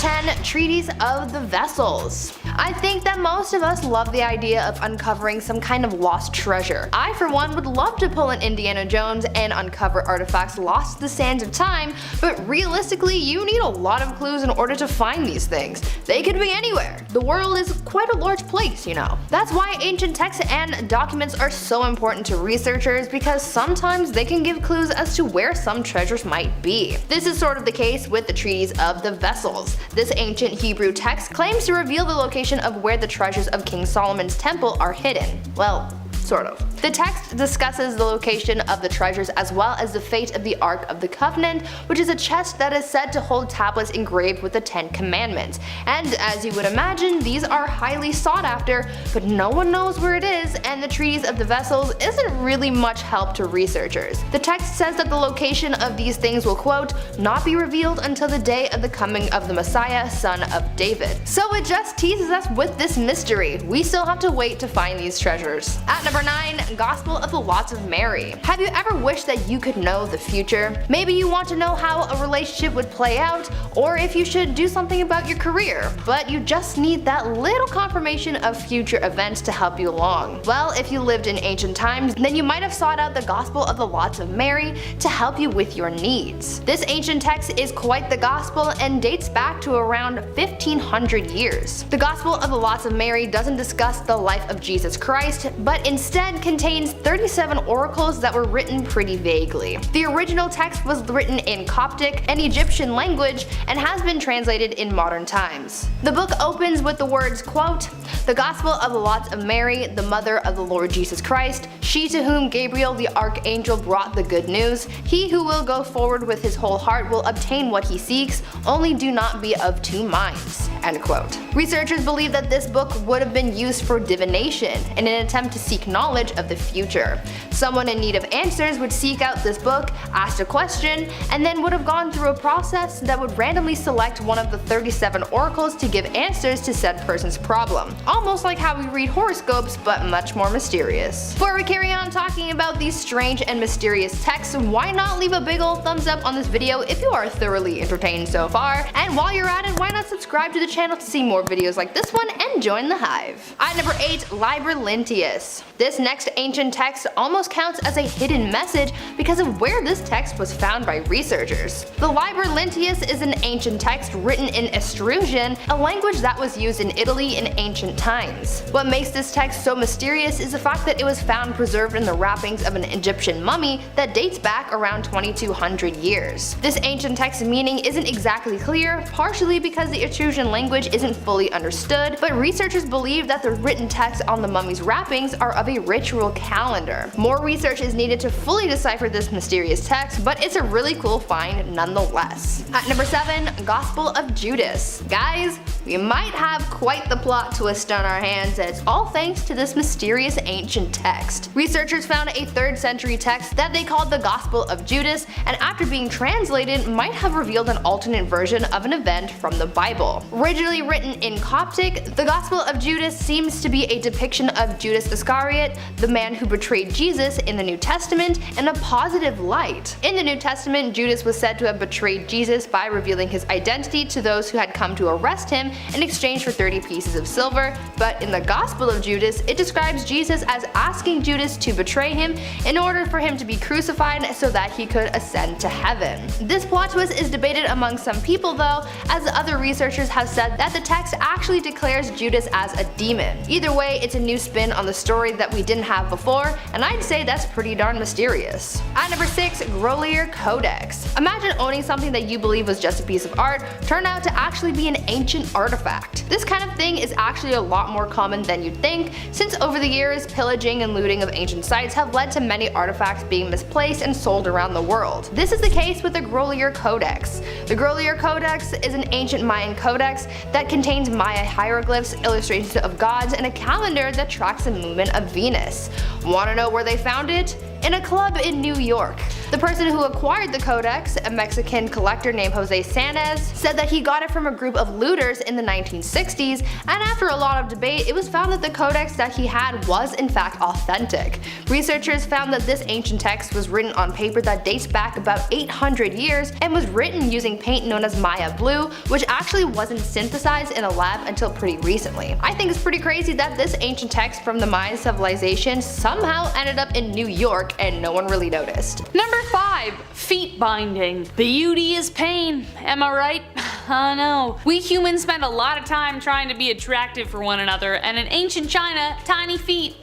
10. Treaties of the Vessels. I think that most of us love the idea of uncovering some kind of lost treasure. I for one would love to pull an Indiana Jones and uncover artifacts lost to the sands of time, but realistically you need a lot of clues in order to find these things. They could be anywhere. The world is quite a large place, you know. That's why ancient texts and documents are so important to researchers, because sometimes they can give clues as to where some treasures might be. This is sort of the case with the Treaties of the Vessels. This ancient Hebrew text claims to reveal the location of where the treasures of King Solomon's temple are hidden. Well, sort of. The text discusses the location of the treasures as well as the fate of the Ark of the Covenant, which is a chest that is said to hold tablets engraved with the 10 Commandments. And as you would imagine, these are highly sought after, but no one knows where it is, and the Treaties of the Vessels isn't really much help to researchers. The text says that the location of these things will, quote, not be revealed until the day of the coming of the Messiah, son of David. So it just teases us with this mystery. We still have to wait to find these treasures. At number 9. Gospel of the Lots of Mary. Have you ever wished that you could know the future? Maybe you want to know how a relationship would play out, or if you should do something about your career, but you just need that little confirmation of future events to help you along. Well, if you lived in ancient times, then you might have sought out the Gospel of the Lots of Mary to help you with your needs. This ancient text is quite the gospel and dates back to around 1500 years. The Gospel of the Lots of Mary doesn't discuss the life of Jesus Christ, but instead contains 37 oracles that were written pretty vaguely. The original text was written in Coptic, an Egyptian language, and has been translated in modern times. The book opens with the words, quote, the Gospel of the Lots of Mary, the mother of the Lord Jesus Christ, she to whom Gabriel the archangel brought the good news. He who will go forward with his whole heart will obtain what he seeks, only do not be of two minds. End quote. Researchers believe that this book would have been used for divination in an attempt to seek knowledge of the future. Someone in need of answers would seek out this book, ask a question, and then would have gone through a process that would randomly select one of the 37 oracles to give answers to said person's problem. Almost like how we read horoscopes, but much more mysterious. Before we carry on talking about these strange and mysterious texts, why not leave a big ol' thumbs up on this video if you are thoroughly entertained so far, and while you're at it, why not subscribe to the channel to see more videos like this one and join the hive. At number 8. Liber Linteus. This next ancient text almost counts as a hidden message because of where this text was found by researchers. The Liber Linteus is an ancient text written in Etruscan, a language that was used in Italy in ancient times. What makes this text so mysterious is the fact that it was found preserved in the wrappings of an Egyptian mummy that dates back around 2200 years. This ancient text's meaning isn't exactly clear, partially because the Etruscan language isn't fully understood, but researchers believe that the written text on the mummy's wrappings are of a ritual calendar. More research is needed to fully decipher this mysterious text, but it's a really cool find nonetheless. At number 7. Gospel of Judas. Guys, we might have quite the plot twist on our hands, and it's all thanks to this mysterious ancient text. Researchers found a 3rd century text that they called the Gospel of Judas, and after being translated might have revealed an alternate version of an event from the Bible. Originally written in Coptic, the Gospel of Judas seems to be a depiction of Judas Iscariot, the man who betrayed Jesus in the New Testament, in a positive light. In the New Testament, Judas was said to have betrayed Jesus by revealing his identity to those who had come to arrest him in exchange for 30 pieces of silver, but in the Gospel of Judas, it describes Jesus as asking Judas to betray him in order for him to be crucified so that he could ascend to heaven. This plot twist is debated among some people though, as other researchers have said that the text actually declares Judas as a demon. Either way, it's a new spin on the story that we didn't have before, and I'd say that's pretty darn mysterious. At number 6. Grolier Codex. Imagine owning something that you believe was just a piece of art turned out to actually be an ancient artifact. This kind of thing is actually a lot more common than you'd think, since over the years, pillaging and looting of ancient sites have led to many artifacts being misplaced and sold around the world. This is the case with the Grolier Codex. The Grolier Codex is an ancient Mayan codex that contains Maya hieroglyphs, illustrations of gods, and a calendar that tracks the movement of Venus. Wanna know where they found it? In a club in New York. The person who acquired the codex, a Mexican collector named Jose Sanez, said that he got it from a group of looters in the 1960s, and after a lot of debate, it was found that the codex that he had was in fact authentic. Researchers found that this ancient text was written on paper that dates back about 800 years and was written using paint known as Maya blue, which actually wasn't synthesized in a lab until pretty recently. I think it's pretty crazy that this ancient text from the Mayan civilization somehow ended up in New York and no one really noticed. Number 5. Feet binding. Beauty is pain. Am I right? I know. We humans spend a lot of time trying to be attractive for one another, and in ancient China, tiny feet,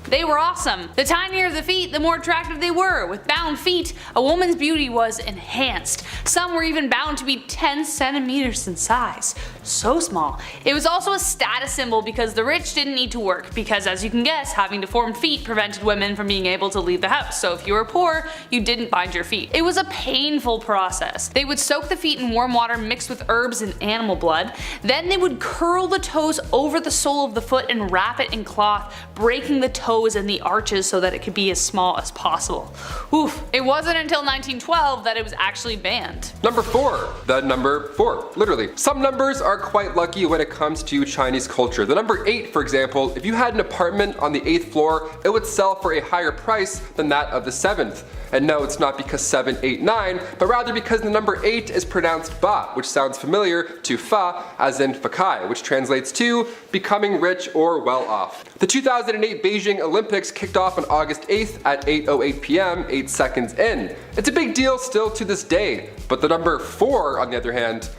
they were awesome. The tinier the feet, the more attractive they were. With bound feet, a woman's beauty was enhanced. Some were even bound to be 10 centimeters in size. So small. It was also a status symbol because the rich didn't need to work, because as you can guess, having deformed feet prevented women from being able to leave the house. So if you were poor, you didn't bind your feet. It was a painful process. They would soak the feet in warm water mixed with herbs and animal blood. Then they would curl the toes over the sole of the foot and wrap it in cloth, breaking the toes and the arches so that it could be as small as possible. Oof. It wasn't until 1912 that it was actually banned. Number 4. The number 4. Literally. Some numbers are quite lucky when it comes to Chinese culture. The number 8, for example, if you had an apartment on the 8th floor, it would sell for a higher price than that of the 7th. And no, it's not because 7, 8, 9, but rather because the number 8 is pronounced ba, which sounds familiar to fa, as in fakai, which translates to becoming rich or well off. The 2008 Beijing Olympics kicked off on August 8th at 8:08 p.m., 8 seconds in. It's a big deal still to this day, but the number 4, on the other hand,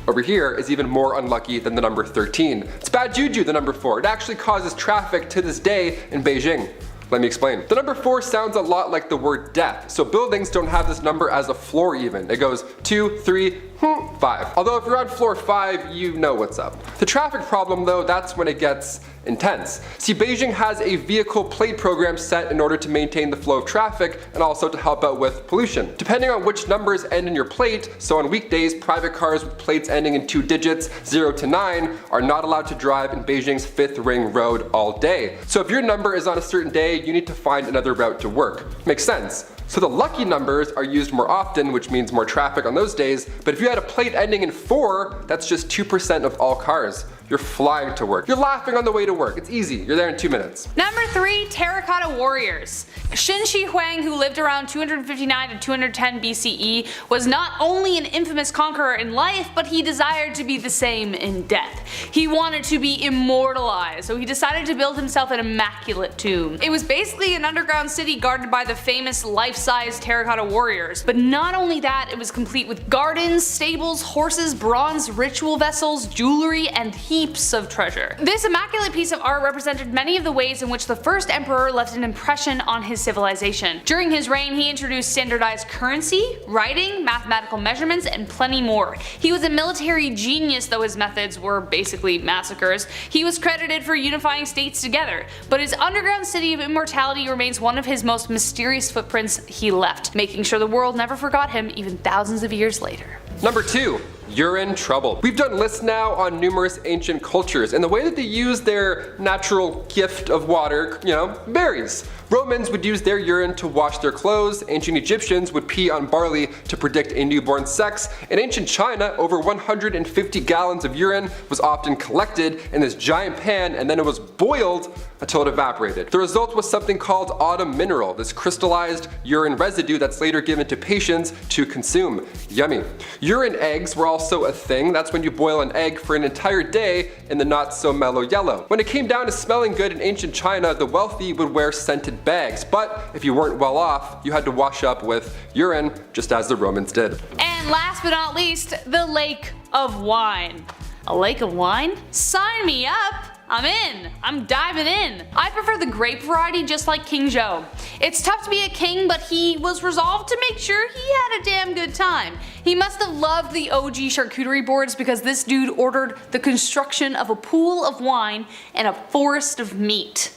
over here is even more unlucky than the number 13. It's bad juju, the number 4. It actually causes traffic to this day in Beijing. Let me explain. The number 4 sounds a lot like the word death, so buildings don't have this number as a floor even. It goes 2, 3, 5. Although if you're on floor 5, you know what's up. The traffic problem though, that's when it gets intense. See, Beijing has a vehicle plate program set in order to maintain the flow of traffic and also to help out with pollution. Depending on which numbers end in your plate, so on weekdays, private cars with plates ending in 2 digits, 0 to 9, are not allowed to drive in Beijing's 5th Ring Road all day. So if your number is on a certain day, you need to find another route to work. Makes sense. So the lucky numbers are used more often, which means more traffic on those days, but if you had a plate ending in 4, that's just 2% of all cars. You're flying to work. You're laughing on the way to work. It's easy. You're there in 2 minutes. Number 3. Terracotta warriors. Qin Shi Huang, who lived around 259 to 210 BCE, was not only an infamous conqueror in life, but he desired to be the same in death. He wanted to be immortalized, so he decided to build himself an immaculate tomb. It was basically an underground city guarded by the famous life-size terracotta warriors. But not only that, it was complete with gardens, stables, horses, bronze ritual vessels, jewelry, and heaps of treasure. This immaculate piece of art represented many of the ways in which the first emperor left an impression on his civilization. During his reign, he introduced standardized currency, writing, mathematical measurements, and plenty more. He was a military genius, though his methods were basically massacres. He was credited for unifying states together, but his underground city of immortality remains one of his most mysterious footprints he left, making sure the world never forgot him even thousands of years later. Number 2. You're in trouble. We've done lists now on numerous ancient cultures and the way that they use their natural gift of water, berries. Romans would use their urine to wash their clothes, ancient Egyptians would pee on barley to predict a newborn sex. In ancient China, over 150 gallons of urine was often collected in this giant pan and then it was boiled until it evaporated. The result was something called autumn mineral, this crystallized urine residue that's later given to patients to consume. Yummy. Urine eggs were also a thing. That's when you boil an egg for an entire day in the not so mellow yellow. When it came down to smelling good in ancient China, the wealthy would wear scented bags, but if you weren't well off, you had to wash up with urine, just as the Romans did. And last but not least, the lake of wine. A lake of wine? Sign me up! I'm in. I'm diving in. I prefer the grape variety, just like King Zhou. It's tough to be a king, but he was resolved to make sure he had a damn good time. He must have loved the OG charcuterie boards because this dude ordered the construction of a pool of wine and a forest of meat.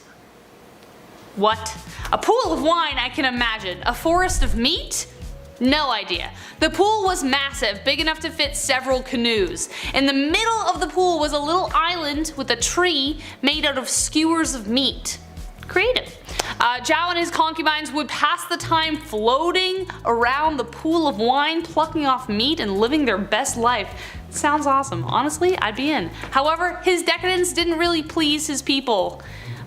What? A pool of wine I can imagine. A forest of meat? No idea. The pool was massive, big enough to fit several canoes. In the middle of the pool was a little island with a tree made out of skewers of meat. creative. Zhao and his concubines would pass the time floating around the pool of wine, plucking off meat and living their best life. Sounds awesome. Honestly, I'd be in. However, his decadence didn't really please his people.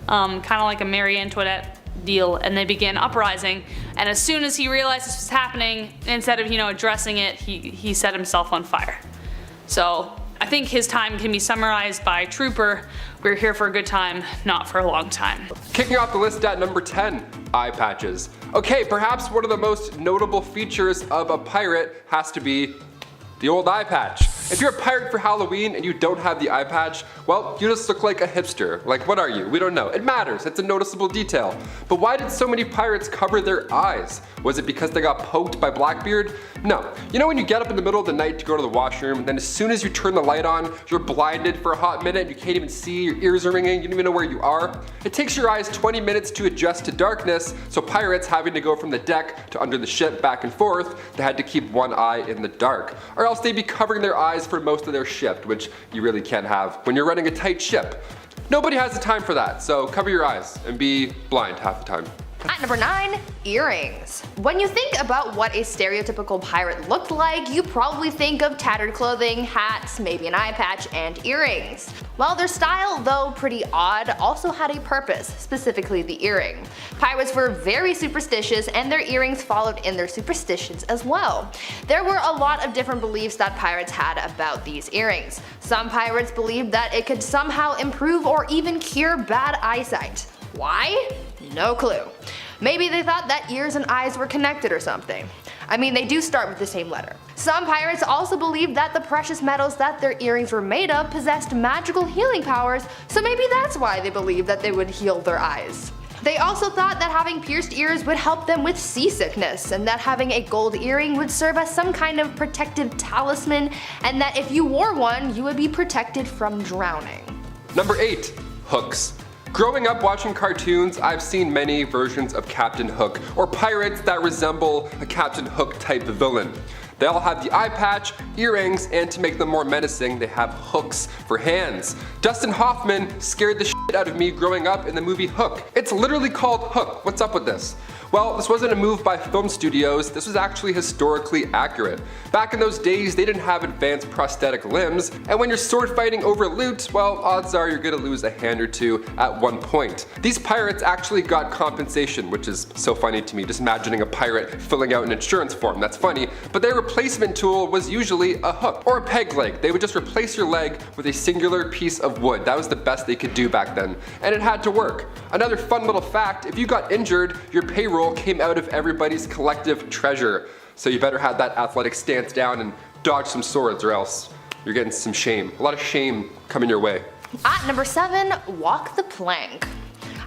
Kind of like a Marie Antoinette deal, and they began uprising, and as soon as he realized this was happening, instead of addressing it, he set himself on fire. So I think his time can be summarized by Trooper, we're here for a good time, not for a long time. Kicking off the list at number 10, eye patches. Okay, perhaps one of the most notable features of a pirate has to be the old eye patch. If you're a pirate for Halloween and you don't have the eye patch, well, you just look like a hipster. Like, what are you? We don't know. It matters. It's a noticeable detail. But why did so many pirates cover their eyes? Was it because they got poked by Blackbeard? No. You know when you get up in the middle of the night to go to the washroom, and then as soon as you turn the light on, you're blinded for a hot minute, you can't even see, your ears are ringing, you don't even know where you are? It takes your eyes 20 minutes to adjust to darkness, so pirates having to go from the deck to under the ship back and forth, they had to keep one eye in the dark. Or else they'd be covering their eyes for most of their shift, which you really can't have when you're running a tight ship. Nobody has the time for that, so cover your eyes and be blind half the time. At number 9, earrings. When you think about what a stereotypical pirate looked like, you probably think of tattered clothing, hats, maybe an eye patch, and earrings. Well, their style, though pretty odd, also had a purpose, specifically the earring. Pirates were very superstitious, and their earrings followed in their superstitions as well. There were a lot of different beliefs that pirates had about these earrings. Some pirates believed that it could somehow improve or even cure bad eyesight. Why? No clue. Maybe they thought that ears and eyes were connected or something. I mean, they do start with the same letter. Some pirates also believed that the precious metals that their earrings were made of possessed magical healing powers, so maybe that's why they believed that they would heal their eyes. They also thought that having pierced ears would help them with seasickness, and that having a gold earring would serve as some kind of protective talisman, and that if you wore one, you would be protected from drowning. Number 8, hooks. Growing up watching cartoons, I've seen many versions of Captain Hook, or pirates that resemble a Captain Hook type villain. They all have the eye patch, earrings, and to make them more menacing, they have hooks for hands. Dustin Hoffman scared the shit out of me growing up in the movie Hook. It's literally called Hook. What's up with this? Well, this wasn't a move by film studios, this was actually historically accurate. Back in those days, they didn't have advanced prosthetic limbs, and when you're sword fighting over loot, well, odds are you're gonna lose a hand or two at one point. These pirates actually got compensation, which is so funny to me, just imagining a pirate filling out an insurance form, that's funny, but their replacement tool was usually a hook, or a peg leg. They would just replace your leg with a singular piece of wood. That was the best they could do back then, and it had to work. Another fun little fact, if you got injured, your payroll came out of everybody's collective treasure. So you better have that athletic stance down and dodge some swords, or else you're getting some shame. A lot of shame coming your way. At number 7, walk the plank.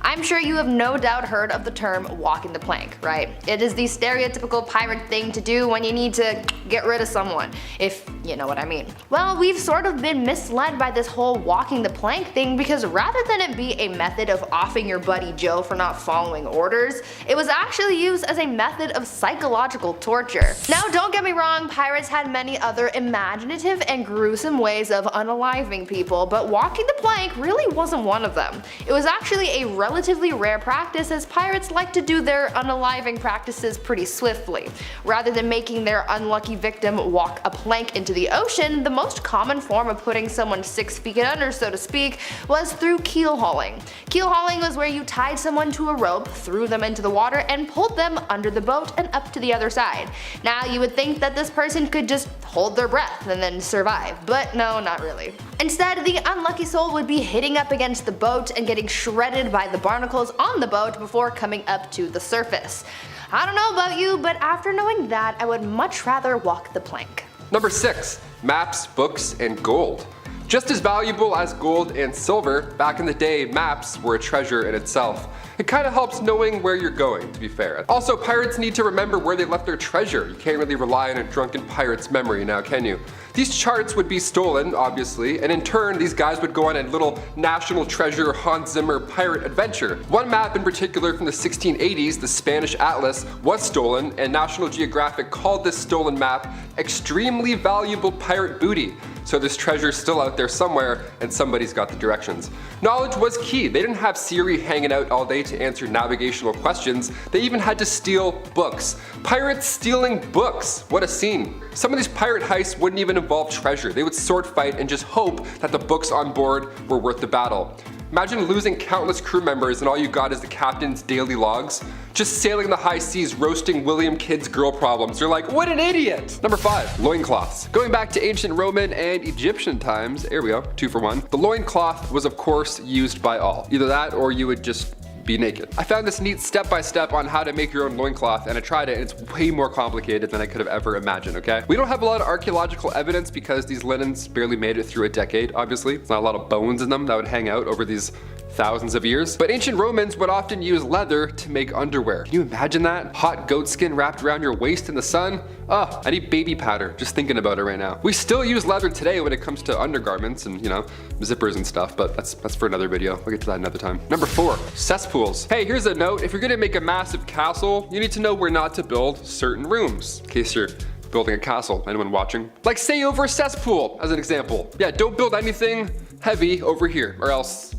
I'm sure you have no doubt heard of the term walking the plank, right? It is the stereotypical pirate thing to do when you need to get rid of someone, if you know what I mean. Well, we've sort of been misled by this whole walking the plank thing, because rather than it be a method of offing your buddy Joe for not following orders, it was actually used as a method of psychological torture. Now, don't get me wrong, pirates had many other imaginative and gruesome ways of unaliving people, but walking the plank really wasn't one of them. It was actually a relatively rare practice, as pirates like to do their unaliving practices pretty swiftly. Rather than making their unlucky victim walk a plank into the ocean, the most common form of putting someone 6 feet under, so to speak, was through keel hauling. Keel hauling was where you tied someone to a rope, threw them into the water, and pulled them under the boat and up to the other side. Now, you would think that this person could just hold their breath and then survive, but no, not really. Instead, the unlucky soul would be hitting up against the boat and getting shredded by the barnacles on the boat before coming up to the surface. I don't know about you, but after knowing that, I would much rather walk the plank. Number 6, maps, books, and gold. Just as valuable as gold and silver, back in the day, maps were a treasure in itself. It kind of helps knowing where you're going, to be fair. Also, pirates need to remember where they left their treasure. You can't really rely on a drunken pirate's memory now, can you? These charts would be stolen, obviously, and in turn, these guys would go on a little national treasure Hans Zimmer pirate adventure. One map in particular from the 1680s, the Spanish Atlas, was stolen, and National Geographic called this stolen map extremely valuable pirate booty. So this treasure's still out there somewhere, and somebody's got the directions. Knowledge was key. They didn't have Siri hanging out all day to answer navigational questions. They even had to steal books. Pirates stealing books. What a scene. Some of these pirate heists wouldn't even involve treasure. They would sword fight and just hope that the books on board were worth the battle. Imagine losing countless crew members and all you got is the captain's daily logs. Just sailing the high seas, roasting William Kidd's girl problems. You're like, what an idiot! Number 5, loincloths. Going back to ancient Roman and Egyptian times, there we go, 2 for 1. The loincloth was of course used by all. Either that or you would just be naked. I found this neat step-by-step on how to make your own loincloth, and I tried it, and it's way more complicated than I could have ever imagined, okay? We don't have a lot of archaeological evidence because these linens barely made it through a decade, obviously. There's not a lot of bones in them that would hang out over these thousands of years. But ancient Romans would often use leather to make underwear. Can you imagine that? Hot goat skin wrapped around your waist in the sun? Oh, I need baby powder just thinking about it right now. We still use leather today when it comes to undergarments and, you know, zippers and stuff, but that's for another video. We'll get to that another time. Number 4, cesspools. Hey, here's a note. If you're gonna make a massive castle, you need to know where not to build certain rooms, in case you're building a castle. Anyone watching? Like say over a cesspool, as an example. Yeah, don't build anything heavy over here, or else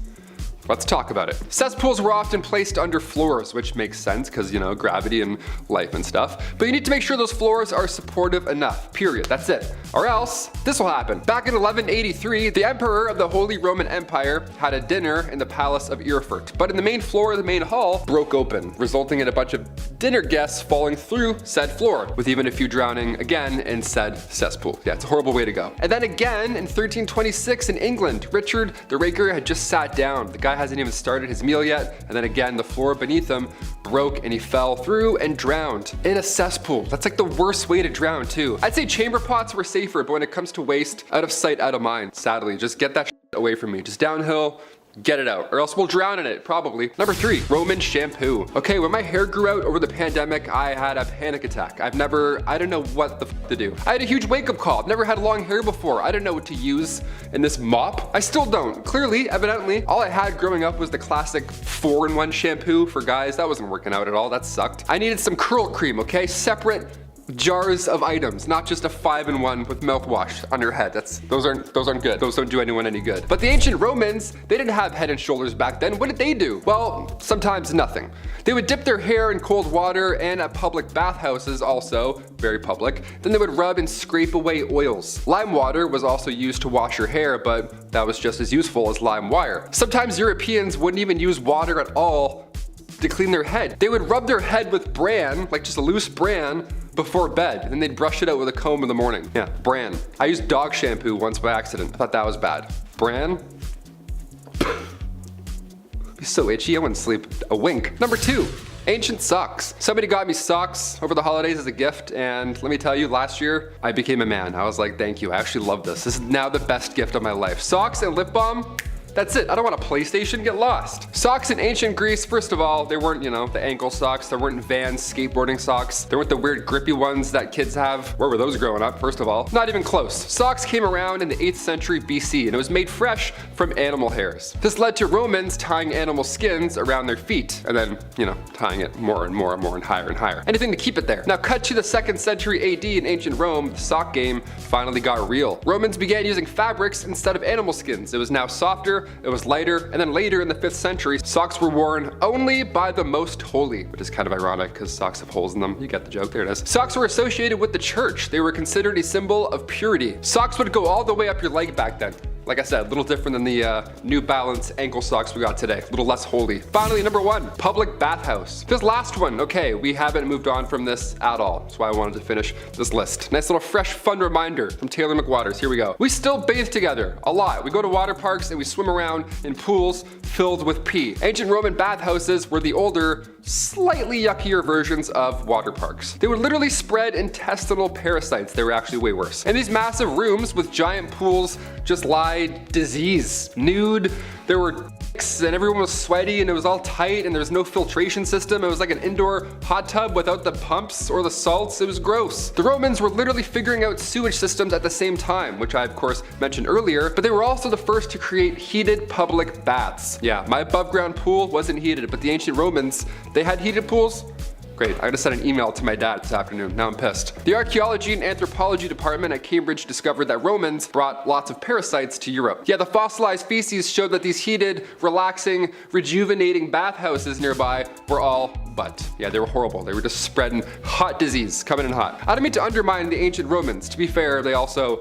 let's talk about it. Cesspools were often placed under floors, which makes sense because, you know, gravity and life and stuff. But you need to make sure those floors are supportive enough, period. That's it. Or else, this will happen. Back in 1183, the emperor of the Holy Roman Empire had a dinner in the palace of Erfurt. But in the main floor of the main hall broke open, resulting in a bunch of dinner guests falling through said floor, with even a few drowning again in said cesspool. Yeah, it's a horrible way to go. And then again, in 1326 in England, Richard the Raker had just sat down. The guy hasn't even started his meal yet, and then again the floor beneath him broke and he fell through and drowned in a cesspool. That's like the worst way to drown too. I'd say chamber pots were safer, but when it comes to waste, out of sight, out of mind. Sadly, just get that away from me. Just downhill, get it out, or else we'll drown in it, probably. Number 3, Roman shampoo. Okay, when my hair grew out over the pandemic, I had a panic attack. I don't know what the to do. I had a huge wake-up call. I've never had long hair before. I didn't know what to use in this mop. I still don't. Clearly, evidently, all I had growing up was the classic 4-in-1 shampoo for guys. That wasn't working out at all. That sucked. I needed some curl cream, okay? Separate jars of items, not just a 5-in-1 with mouthwash on your head. Those aren't good. Those don't do anyone any good. But the ancient Romans, they didn't have Head and Shoulders back then. What did they do? Well, sometimes nothing. They would dip their hair in cold water, and at public bathhouses also, very public, then they would rub and scrape away oils. Lime water was also used to wash your hair, but that was just as useful as lime wire. Sometimes Europeans wouldn't even use water at all to clean their head. They would rub their head with bran, like just a loose bran, before bed, and then they'd brush it out with a comb in the morning. Yeah, bran. I used dog shampoo once by accident. I thought that was bad. Bran? Be so itchy, I wouldn't sleep a wink. Number 2, ancient socks. Somebody got me socks over the holidays as a gift, and let me tell you, last year, I became a man. I was like, thank you, I actually love this. This is now the best gift of my life. Socks and lip balm, that's it. I don't want a PlayStation, get lost. Socks in ancient Greece, first of all, they weren't, you know, the ankle socks. There weren't Vans skateboarding socks. There weren't the weird grippy ones that kids have. Where were those growing up, first of all? Not even close. Socks came around in the 8th century BC, and it was made fresh from animal hairs. This led to Romans tying animal skins around their feet, and then, you know, tying it more and more and more and higher. Anything to keep it there. Now cut to the 2nd century AD in ancient Rome, the sock game finally got real. Romans began using fabrics instead of animal skins. It was now softer, it was lighter, and then later in the 5th century, socks were worn only by the most holy, which is kind of ironic because socks have holes in them. You get the joke, there it is. Socks were associated with the church. They were considered a symbol of purity. Socks would go all the way up your leg back then. Like I said, a little different than the New Balance ankle socks we got today. A little less holy. Finally, number 1, public bathhouse. This last one, okay, we haven't moved on from this at all. That's why I wanted to finish this list. Nice little fresh, fun reminder from Taylor McWaters. Here we go. We still bathe together, a lot. We go to water parks and we swim around in pools filled with pee. Ancient Roman bathhouses were the older, slightly yuckier versions of water parks. They would literally spread intestinal parasites. They were actually way worse. In these massive rooms with giant pools just lie disease, nude. There were and everyone was sweaty and it was all tight and there was no filtration system. It was like an indoor hot tub without the pumps or the salts. It was gross. The Romans were literally figuring out sewage systems at the same time, which I of course mentioned earlier, but they were also the first to create heated public baths. Yeah, my above ground pool wasn't heated, but the ancient Romans, they had heated pools. Great, I gotta send an email to my dad this afternoon, now I'm pissed. The Archaeology and Anthropology department at Cambridge discovered that Romans brought lots of parasites to Europe. Yeah, the fossilized feces showed that these heated, relaxing, rejuvenating bathhouses nearby were all but. Yeah, they were horrible. They were just spreading hot disease, coming in hot. I don't mean to undermine the ancient Romans. To be fair, they also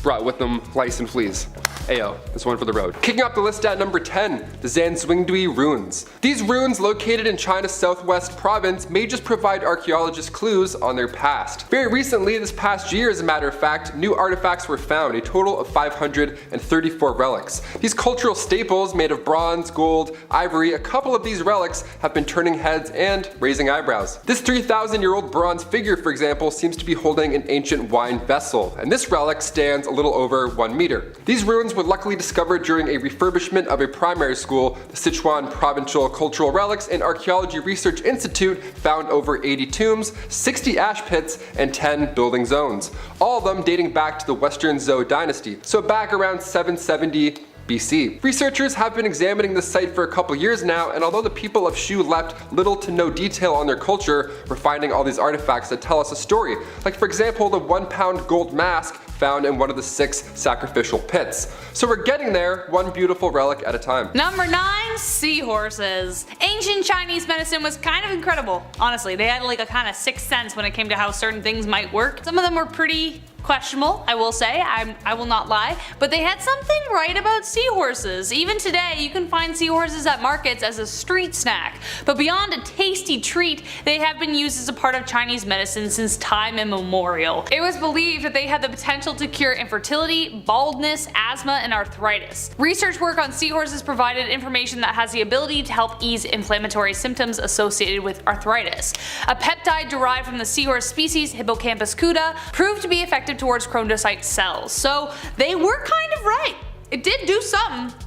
brought with them lice and fleas. Ayo, this one for the road. Kicking off the list at number 10, the Zanzwingdui ruins. These ruins, located in China's southwest province, may just provide archaeologists clues on their past. Very recently, this past year as a matter of fact, new artifacts were found, a total of 534 relics. These cultural staples made of bronze, gold, ivory, a couple of these relics have been turning heads and raising eyebrows. This 3,000-year-old bronze figure, for example, seems to be holding an ancient wine vessel, and this relic stands a little over 1 meter. These ruins were luckily discovered during a refurbishment of a primary school. The Sichuan Provincial Cultural Relics and Archaeology Research Institute found over 80 tombs, 60 ash pits, and 10 building zones, all of them dating back to the Western Zhou dynasty, so back around 770 BC. Researchers have been examining this site for a couple years now, and although the people of Shu left little to no detail on their culture, we're finding all these artifacts that tell us a story. Like for example, the 1-pound gold mask found in one of the 6 sacrificial pits. So we're getting there, one beautiful relic at a time. Number 9, seahorses. Ancient Chinese medicine was kind of incredible. Honestly, they had like a kind of sixth sense when it came to how certain things might work. Some of them were pretty questionable, I will say, I will not lie, but they had something right about seahorses. Even today, you can find seahorses at markets as a street snack, but beyond a tasty treat, they have been used as a part of Chinese medicine since time immemorial. It was believed that they had the potential to cure infertility, baldness, asthma, and arthritis. Research work on seahorses provided information that has the ability to help ease inflammatory symptoms associated with arthritis. A peptide derived from the seahorse species Hippocampus cuda proved to be effective towards chondrocyte cells, so they were kind of right. It did do something.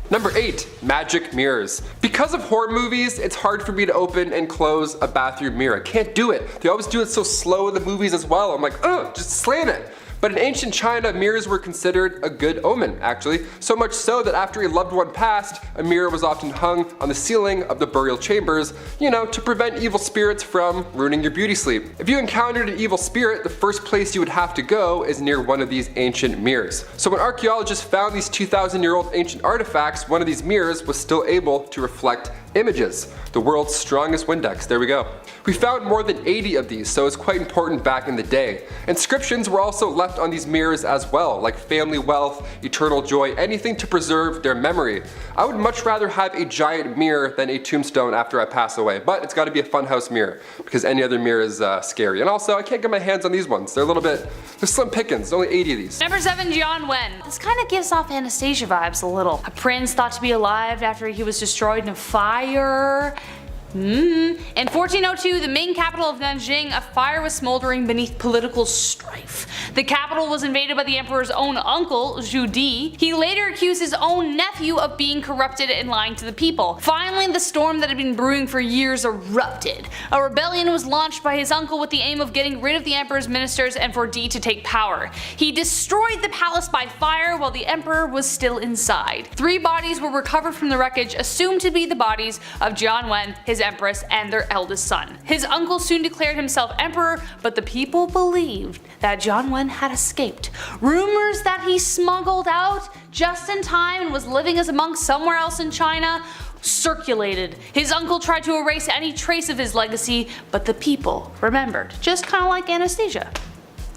Number 8, magic mirrors. Because of horror movies, it's hard for me to open and close a bathroom mirror. I can't do it. They always do it so slow in the movies as well. I'm like, ugh, just slam it. But in ancient China, mirrors were considered a good omen, actually. So much so that after a loved one passed, a mirror was often hung on the ceiling of the burial chambers, you know, to prevent evil spirits from ruining your beauty sleep. If you encountered an evil spirit, the first place you would have to go is near one of these ancient mirrors. So when archaeologists found these 2,000-year-old ancient artifacts, one of these mirrors was still able to reflect images. The world's strongest Windex, there we go. We found more than 80 of these, so it's quite important back in the day. Inscriptions were also left on these mirrors as well, like family wealth, eternal joy, anything to preserve their memory. I would much rather have a giant mirror than a tombstone after I pass away, but it's gotta be a funhouse mirror, because any other mirror is scary. And also, I can't get my hands on these ones. They're a little bit, they're slim pickings, only 80 of these. Number 7, John Wen. This kind of gives off Anastasia vibes a little. A prince thought to be alive after he was destroyed in a fire. In 1402, the Ming capital of Nanjing, a fire was smoldering beneath political strife. The capital was invaded by the emperor's own uncle, Zhu Di. He later accused his own nephew of being corrupted and lying to the people. Finally, the storm that had been brewing for years erupted. A rebellion was launched by his uncle with the aim of getting rid of the emperor's ministers and for Di to take power. He destroyed the palace by fire while the emperor was still inside. 3 bodies were recovered from the wreckage, assumed to be the bodies of John Wen, his empress, and their eldest son. His uncle soon declared himself emperor, but the people believed that John Wen had escaped. Rumors that he smuggled out just in time and was living as a monk somewhere else in China circulated. His uncle tried to erase any trace of his legacy, but the people remembered, just kind of like Anastasia.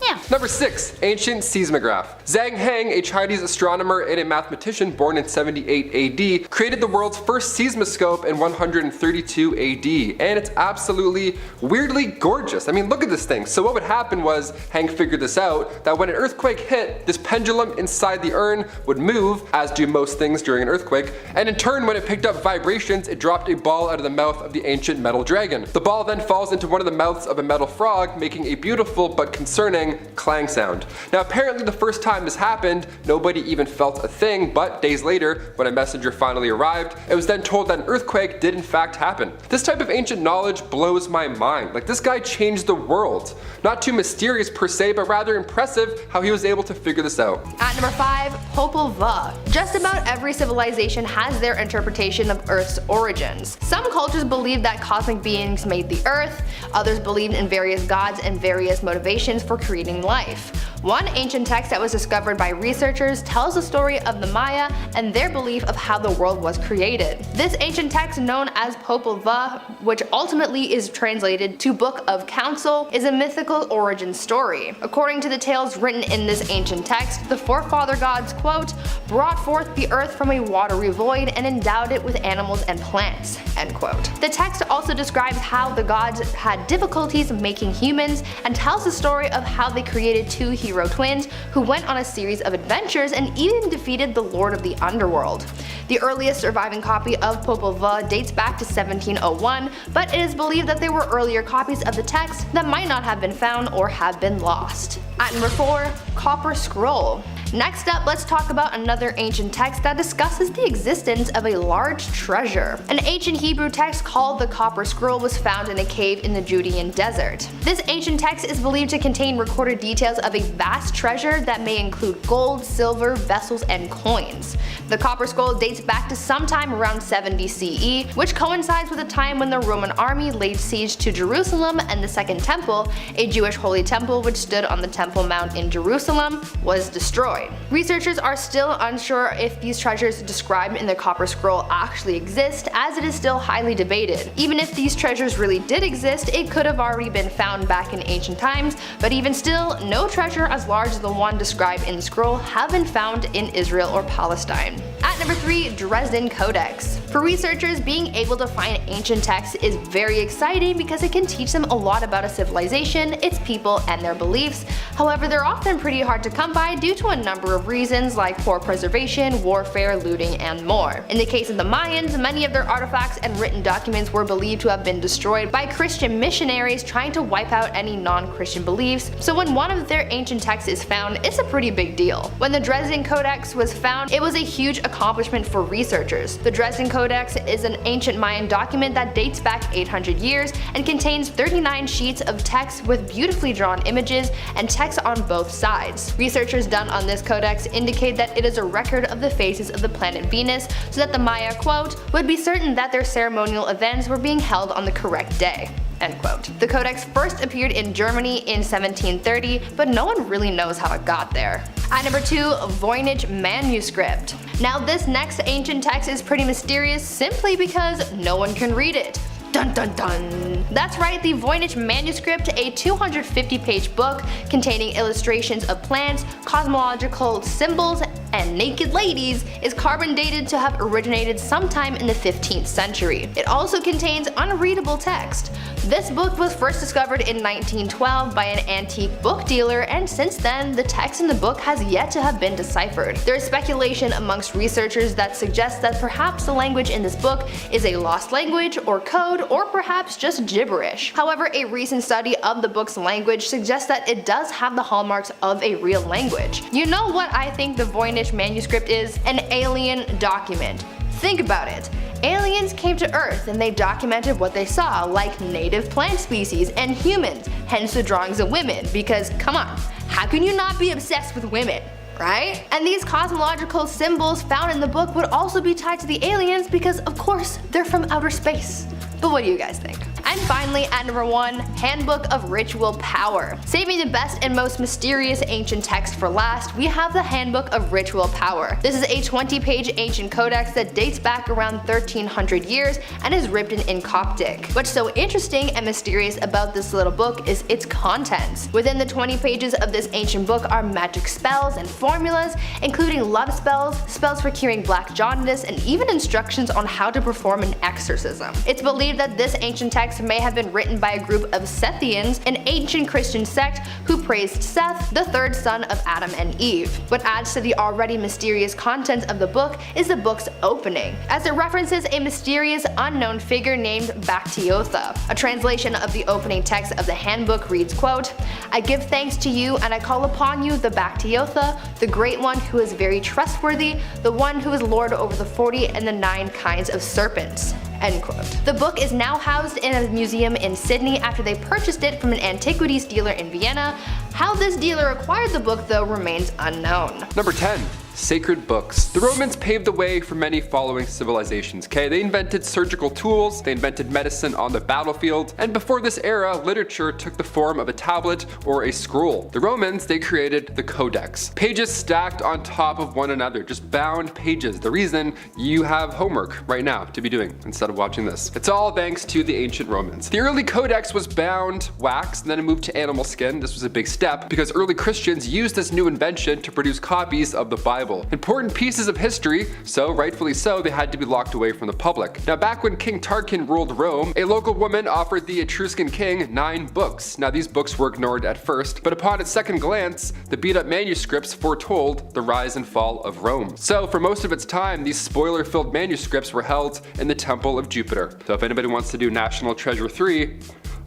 Yeah. Number 6, ancient seismograph. Zhang Heng, a Chinese astronomer and a mathematician born in 78 AD, created the world's first seismoscope in 132 AD, and it's absolutely weirdly gorgeous. I mean, look at this thing. So what would happen was, Heng figured this out, that when an earthquake hit, this pendulum inside the urn would move, as do most things during an earthquake, and in turn, when it picked up vibrations, it dropped a ball out of the mouth of the ancient metal dragon. The ball then falls into one of the mouths of a metal frog, making a beautiful but concerning clang, clang sound. Now apparently the first time this happened, nobody even felt a thing, but days later, when a messenger finally arrived, it was then told that an earthquake did in fact happen. This type of ancient knowledge blows my mind. Like, this guy changed the world. Not too mysterious per se, but rather impressive how he was able to figure this out. At number 5, Popol Vuh. Just about every civilization has their interpretation of Earth's origins. Some cultures believe that cosmic beings made the Earth, others believed in various gods and various motivations for creating life. One ancient text that was discovered by researchers tells the story of the Maya and their belief of how the world was created. This ancient text, known as Popol Vuh, which ultimately is translated to Book of Council, is a mythical origin story. According to the tales written in this ancient text, the forefather gods, quote, brought forth the earth from a watery void and endowed it with animals and plants, end quote. The text also describes how the gods had difficulties making humans and tells the story of how they created two hero twins who went on a series of adventures and even defeated the Lord of the Underworld. The earliest surviving copy of Popol Vuh dates back to 1701, but it is believed that there were earlier copies of the text that might not have been found or have been lost. At number 4, Copper Scroll. Next up, let's talk about another ancient text that discusses the existence of a large treasure. An ancient Hebrew text called the Copper Scroll was found in a cave in the Judean desert. This ancient text is believed to contain recorded details of a vast treasure that may include gold, silver, vessels, and coins. The Copper Scroll dates back to sometime around 70 CE, which coincides with a time when the Roman army laid siege to Jerusalem and the Second Temple, a Jewish holy temple which stood on the Temple Mount in Jerusalem, was destroyed. Researchers are still unsure if these treasures described in the Copper Scroll actually exist, as it is still highly debated. Even if these treasures really did exist, it could have already been found back in ancient times, but even still, no treasure as large as the one described in the scroll have been found in Israel or Palestine. At number 3, Dresden Codex. For researchers, being able to find ancient texts is very exciting because it can teach them a lot about a civilization, its people, and their beliefs. However, they're often pretty hard to come by due to a number of reasons like poor preservation, warfare, looting, and more. In the case of the Mayans, many of their artifacts and written documents were believed to have been destroyed by Christian missionaries trying to wipe out any non-Christian beliefs, so when one of their ancient texts is found, it's a pretty big deal. When the Dresden Codex was found, it was a huge accomplishment for researchers. The Dresden Codex is an ancient Mayan document that dates back 800 years and contains 39 sheets of text with beautifully drawn images and text on both sides. Researchers done on this codex indicate that it is a record of the phases of the planet Venus, so that the Maya, quote, would be certain that their ceremonial events were being held on the correct day. End quote. The codex first appeared in Germany in 1730, but no one really knows how it got there. At number 2, Voynich manuscript. Now this next ancient text is pretty mysterious simply because no one can read it. Dun dun dun! That's right, the Voynich manuscript, a 250-page book containing illustrations of plants, cosmological symbols, and naked ladies, is carbon dated to have originated sometime in the 15th century. It also contains unreadable text. This book was first discovered in 1912 by an antique book dealer, and since then, the text in the book has yet to have been deciphered. There is speculation amongst researchers that suggests that perhaps the language in this book is a lost language or code, or perhaps just gibberish. However, a recent study of the book's language suggests that it does have the hallmarks of a real language. You know what I think the Voynich manuscript is? An alien document. Think about it. Aliens came to Earth and they documented what they saw, like native plant species and humans, hence the drawings of women, because come on, how can you not be obsessed with women? Right? And these cosmological symbols found in the book would also be tied to the aliens because of course they're from outer space. But what do you guys think? And finally, at number 1, Handbook of Ritual Power. Saving the best and most mysterious ancient text for last, we have the Handbook of Ritual Power. This is a 20-page ancient codex that dates back around 1300 years and is written in Coptic. What's so interesting and mysterious about this little book is its contents. Within the 20 pages of this ancient book are magic spells and formulas, including love spells, spells for curing black jaundice, and even instructions on how to perform an exorcism. It's believed that this ancient text text may have been written by a group of Sethians, an ancient Christian sect who praised Seth, the third son of Adam and Eve. What adds to the already mysterious content of the book is the book's opening, as it references a mysterious unknown figure named Bactiotha. A translation of the opening text of the handbook reads, quote, "I give thanks to you and I call upon you the Bactiotha, the great one who is very trustworthy, the one who is lord over the 40 and the 9 kinds of serpents." End quote. The book is now housed in a museum in Sydney after they purchased it from an antiquities dealer in Vienna. How this dealer acquired the book though remains unknown. Number 10. Sacred books. The Romans paved the way for many following civilizations, okay? They invented surgical tools, they invented medicine on the battlefield, and before this era, literature took the form of a tablet or a scroll. The Romans, they created the codex. Pages stacked on top of one another, just bound pages. The reason you have homework right now to be doing instead of watching this. It's all thanks to the ancient Romans. The early codex was bound wax, and then it moved to animal skin. This was a big step because early Christians used this new invention to produce copies of the Bible. Important pieces of history, so rightfully so, they had to be locked away from the public. Now back when King Tarquin ruled Rome, a local woman offered the Etruscan king 9 books. Now these books were ignored at first, but upon its second glance, the beat up manuscripts foretold the rise and fall of Rome. So for most of its time, these spoiler-filled manuscripts were held in the Temple of Jupiter. So if anybody wants to do National Treasure 3,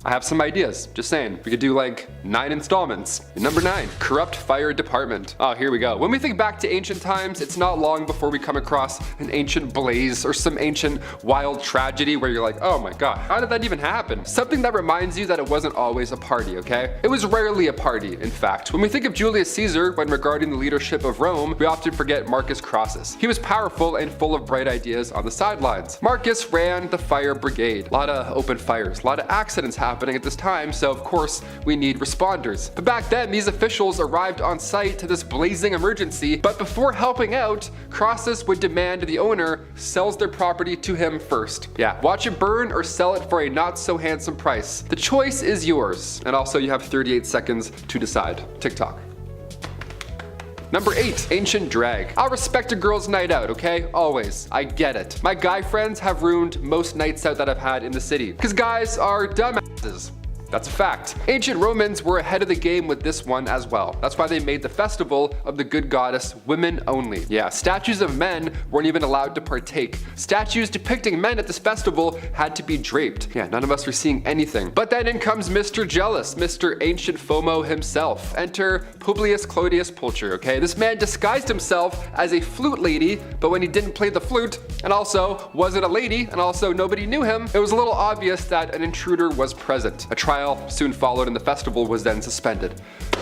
I have some ideas, just saying. We could do like 9 installments. Number 9, corrupt fire department. Oh, here we go. When we think back to ancient times, it's not long before we come across an ancient blaze or some ancient wild tragedy where you're like, oh my god, how did that even happen? Something that reminds you that it wasn't always a party, okay? It was rarely a party, in fact. When we think of Julius Caesar when regarding the leadership of Rome, we often forget Marcus Crassus. He was powerful and full of bright ideas on the sidelines. Marcus ran the fire brigade. A lot of open fires, a lot of accidents happening at this time, so of course we need responders. But back then, these officials arrived on site to this blazing emergency, but before helping out, Crassus would demand the owner sells their property to him first. Yeah, watch it burn or sell it for a not so handsome price. The choice is yours. And also you have 38 seconds to decide. TikTok. Number 8, ancient drag. I'll respect a girl's night out, okay? Always. I get it. My guy friends have ruined most nights out that I've had in the city, because guys are dumbasses. That's a fact. Ancient Romans were ahead of the game with this one as well. That's why they made the festival of the good goddess women only. Yeah, statues of men weren't even allowed to partake. Statues depicting men at this festival had to be draped. Yeah, none of us were seeing anything. But then in comes Mr. Jealous, Mr. Ancient FOMO himself. Enter Publius Clodius Pulcher, okay? This man disguised himself as a flute lady, but when he didn't play the flute, and also wasn't a lady, and also nobody knew him, it was a little obvious that an intruder was present. A trial soon followed and the festival was then suspended.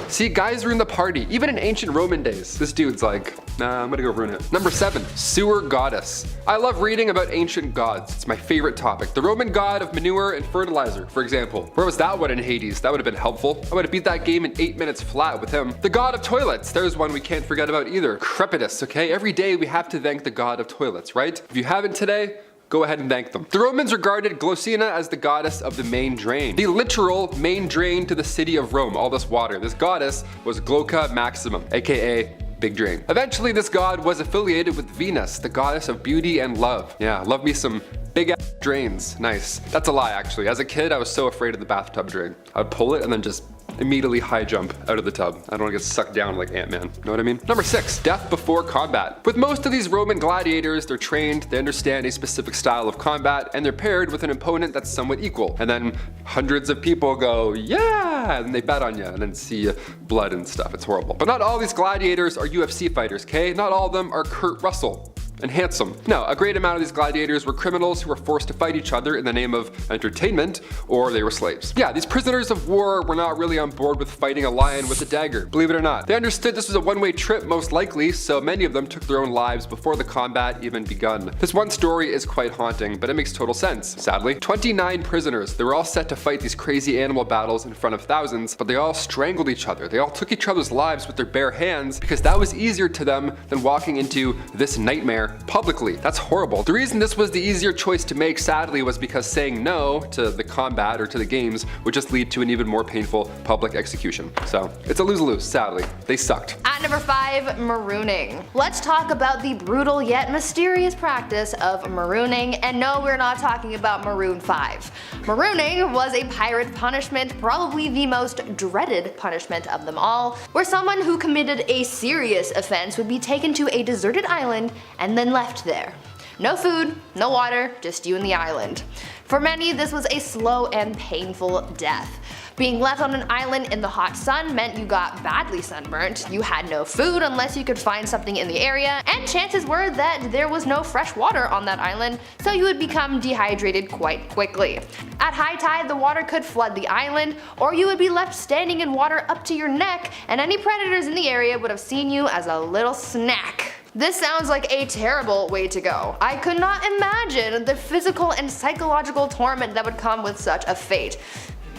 See, guys ruin the party, even in ancient Roman days. This dude's like, nah, I'm gonna go ruin it. Number 7, sewer goddess. I love reading about ancient gods. It's my favorite topic. The Roman god of manure and fertilizer, for example. Where was that one in Hades? That would have been helpful. I would have beat that game in 8 minutes flat with him. The god of toilets. There's one we can't forget about either. Crepitus, okay? Every day we have to thank the god of toilets, right? If you haven't today, go ahead and thank them. The Romans regarded Glossina as the goddess of the main drain. The literal main drain to the city of Rome, all this water. This goddess was Glauca Maximum, aka Big Drain. Eventually this god was affiliated with Venus, the goddess of beauty and love. Yeah, love me some big ass drains. Nice. That's a lie actually. As a kid, I was so afraid of the bathtub drain. I would pull it and then just immediately high jump out of the tub. I don't want to get sucked down like Ant-Man. Know what I mean? Number 6, death before combat. With most of these Roman gladiators, they're trained, they understand a specific style of combat, and they're paired with an opponent that's somewhat equal. And then hundreds of people go, yeah, and they bet on you and then see blood and stuff. It's horrible. But not all these gladiators are UFC fighters, okay? Not all of them are Kurt Russell and handsome. No, a great amount of these gladiators were criminals who were forced to fight each other in the name of entertainment, or they were slaves. Yeah, these prisoners of war were not really on board with fighting a lion with a dagger, believe it or not. They understood this was a one-way trip most likely, so many of them took their own lives before the combat even begun. This one story is quite haunting, but it makes total sense, sadly. 29 prisoners, they were all set to fight these crazy animal battles in front of thousands, but they all strangled each other. They all took each other's lives with their bare hands because that was easier to them than walking into this nightmare there publicly. That's horrible. The reason this was the easier choice to make, sadly, was because saying no to the combat or to the games would just lead to an even more painful public execution. So it's a lose-lose, sadly. They sucked. At number 5, Marooning. Let's talk about the brutal yet mysterious practice of Marooning, and no, we're not talking about Maroon 5. Marooning was a pirate punishment, probably the most dreaded punishment of them all, where someone who committed a serious offense would be taken to a deserted island and then left there. No food, no water, just you and the island. For many, this was a slow and painful death. Being left on an island in the hot sun meant you got badly sunburnt, you had no food unless you could find something in the area, and chances were that there was no fresh water on that island, so you would become dehydrated quite quickly. At high tide, the water could flood the island, or you would be left standing in water up to your neck, and any predators in the area would have seen you as a little snack. This sounds like a terrible way to go. I could not imagine the physical and psychological torment that would come with such a fate.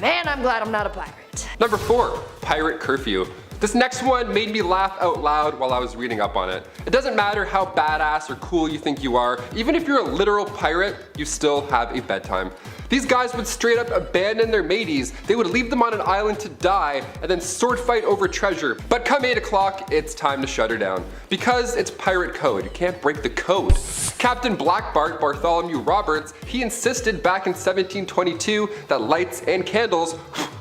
Man, I'm glad I'm not a pirate. Number 4, pirate curfew. This next one made me laugh out loud while I was reading up on it. It doesn't matter how badass or cool you think you are, even if you're a literal pirate, you still have a bedtime. These guys would straight up abandon their mateys, they would leave them on an island to die, and then sword fight over treasure. But come 8 o'clock, it's time to shut her down. Because it's pirate code, you can't break the code. Captain Blackbart Bartholomew Roberts, he insisted back in 1722 that lights and candles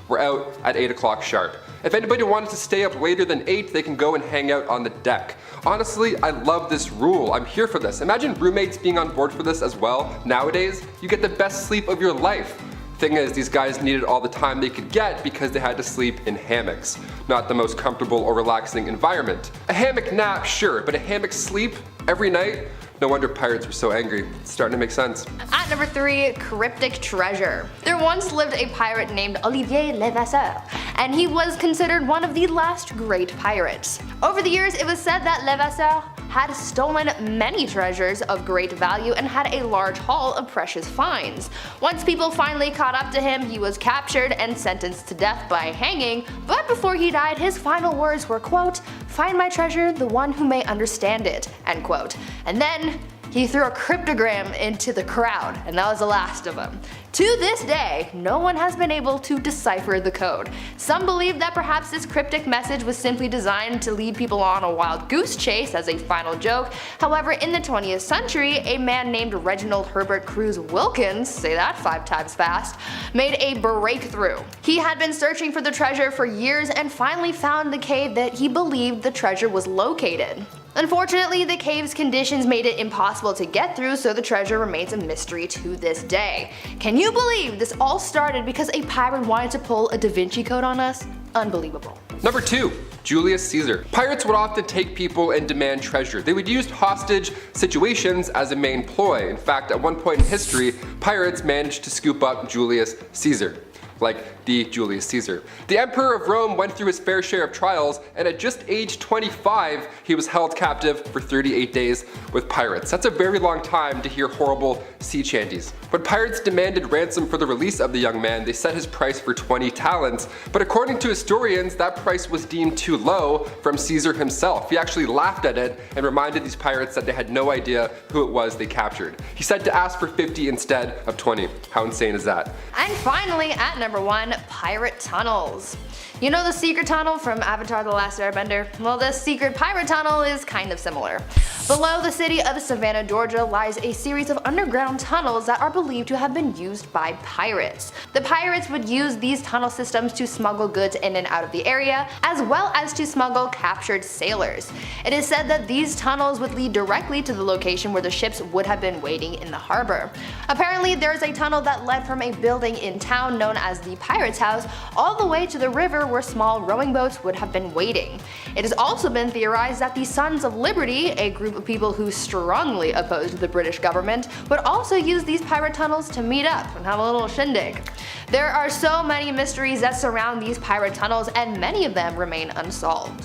were out at 8 o'clock sharp. If anybody wanted to stay up later than 8, they can go and hang out on the deck. Honestly, I love this rule. I'm here for this. Imagine roommates being on board for this as well. Nowadays, you get the best sleep of your life. Thing is, these guys needed all the time they could get because they had to sleep in hammocks. Not the most comfortable or relaxing environment. A hammock nap, sure, but a hammock sleep every night? No wonder pirates were so angry. It's starting to make sense. At number 3, cryptic treasure. There once lived a pirate named Olivier Levasseur, and he was considered one of the last great pirates. Over the years, it was said that Levasseur had stolen many treasures of great value and had a large haul of precious finds. Once people finally caught up to him, he was captured and sentenced to death by hanging, but before he died, his final words were, quote, "Find my treasure, the one who may understand it," end quote. And then he threw a cryptogram into the crowd, and that was the last of them. To this day, no one has been able to decipher the code. Some believe that perhaps this cryptic message was simply designed to lead people on a wild goose chase as a final joke. However, in the 20th century, a man named Reginald Herbert Cruz Wilkins, say that 5 times fast, made a breakthrough. He had been searching for the treasure for years and finally found the cave that he believed the treasure was located. Unfortunately, the cave's conditions made it impossible to get through, so the treasure remains a mystery to this day. Can you believe this all started because a pirate wanted to pull a Da Vinci Code on us? Unbelievable. Number 2, Julius Caesar. Pirates would often take people and demand treasure. They would use hostage situations as a main ploy. In fact, at one point in history, pirates managed to scoop up Julius Caesar. Like the Julius Caesar. The Emperor of Rome went through his fair share of trials, and at just age 25, he was held captive for 38 days with pirates. That's a very long time to hear horrible sea chanties. When pirates demanded ransom for the release of the young man, they set his price for 20 talents, but according to historians, that price was deemed too low from Caesar himself. He actually laughed at it and reminded these pirates that they had no idea who it was they captured. He said to ask for 50 instead of 20. How insane is that? And finally, at number 1, pirate tunnels. You know the secret tunnel from Avatar: The Last Airbender? Well, this secret pirate tunnel is kind of similar. Below the city of Savannah, Georgia lies a series of underground tunnels that are believed to have been used by pirates. The pirates would use these tunnel systems to smuggle goods in and out of the area, as well as to smuggle captured sailors. It is said that these tunnels would lead directly to the location where the ships would have been waiting in the harbor. Apparently, there is a tunnel that led from a building in town known as the Pirate's House all the way to the river where small rowing boats would have been waiting. It has also been theorized that the Sons of Liberty, a group of people who strongly opposed the British government, would also use these pirate tunnels to meet up and have a little shindig. There are so many mysteries that surround these pirate tunnels, and many of them remain unsolved.